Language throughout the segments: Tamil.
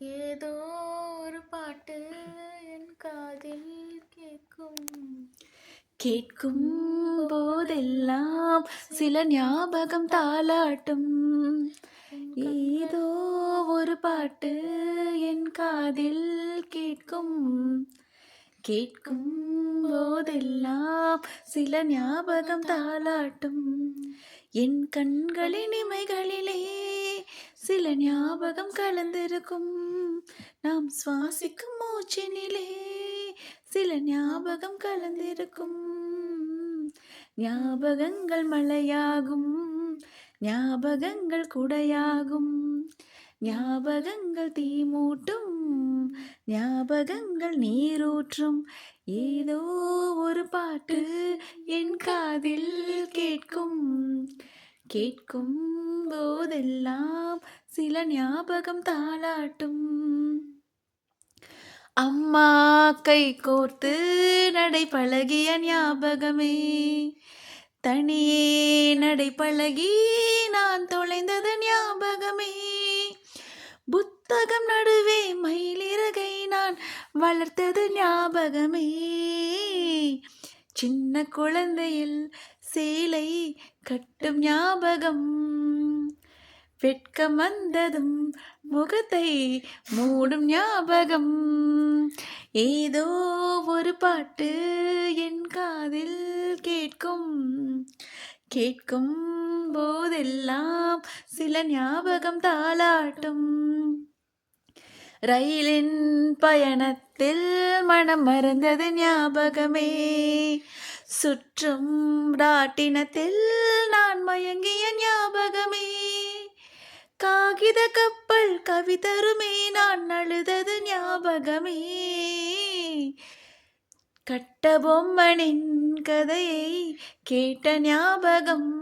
ஏதோ ஒரு பாட்டு என் காதில் கேட்கும் கேட்கும் போதெல்லாம் சில ஞாபகம் தாளாட்டும். ஏதோ ஒரு பாட்டு என் காதில் கேட்கும். கேட்கும் போதெல்லாம் சில ஞாபகம் தாளாட்டும். என் கண்களின் இமைகளிலே சில ஞாபகம் கலந்திருக்கும். நாம் சுவாசிக்கும் மூச்சினிலே சில ஞாபகம் கலந்திருக்கும். ஞாபகங்கள் மழையாகும், ஞாபகங்கள் குடையாகும், ஞாபகங்கள் தீமூட்டும், ஞாபகங்கள் நீரூற்றும். ஏதோ ஒரு பாட்டு என் காதில் கேட்கும். கேட்கும் போதெல்லாம் சில ஞாபகம் தாளாட்டும். அம்மா கை கோர்த்து நடை பழகிய ஞாபகமே, தனியே நடை பழகி நான் தொலைந்தது ஞாபகமே. புத்தகம் நடுவே மயிலிறகை நான் வளர்த்தது ஞாபகமே. சின்ன குழந்தையில் சேலை கட்டும் ஞாபகம், வெட்கம் வந்ததும் முகத்தை மூடும் ஞாபகம். ஏதோ ஒரு பாட்டு என் காதில் கேட்கும். கேட்கும் போதெல்லாம் சில ஞாபகம் தாளாட்டும். ரயிலின் பயணத்தில் மனம் மறந்தது ஞாபகமே. சுற்றும் ராட்டினத்தில் நான் மயங்கிய ஞாபகமே. காகித கப்பல் கவிதருமே நான் அழுதது ஞாபகமே. கட்ட பொம்மனின் கதையை கேட்ட ஞாபகம்,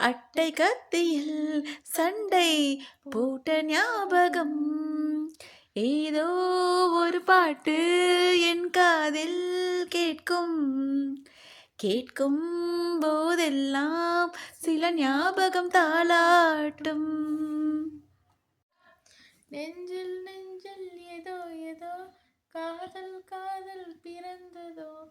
அட்டை கத்தியில் சண்டை போட்ட ஞாபகம். ஏதோ ஒரு பாட்டு என் காதில் கேட்கும். கேட்கும் போதெல்லாம் சில ஞாபகம் தாளாட்டும். நெஞ்சில் நெஞ்சில் ஏதோ ஏதோ காதல் காதல் பிறந்ததோ.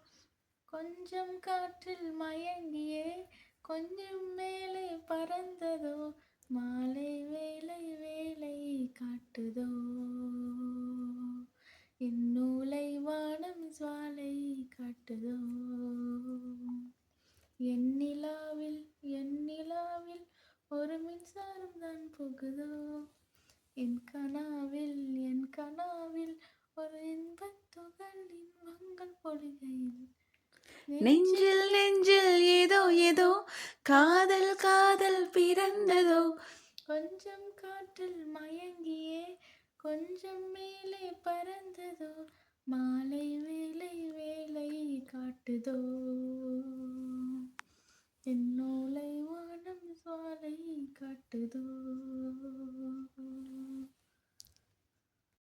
கொஞ்சம் காற்றில் மயங்கியே கொஞ்சம் மேலே பறந்ததோ. மாலை வேலை வேலை காட்டுதோ. என் நூலை வானம் சுவாலை காட்டுதோ. என் நிலாவில் ஒரு மின்சாரம் தான் போகுதோ. என் கனாவில் ஒரு இன்பத் துகள் இன்பங்கள் பொழிகையில். நெஞ்சில் நெஞ்சில் ஏதோ ஏதோ காதல் காதல் பிறந்ததோ. கொஞ்சம் காற்றில் மயங்கியே கொஞ்சம் மேலே பறந்ததோ. மாலை வேலை வேலை காட்டுதோ.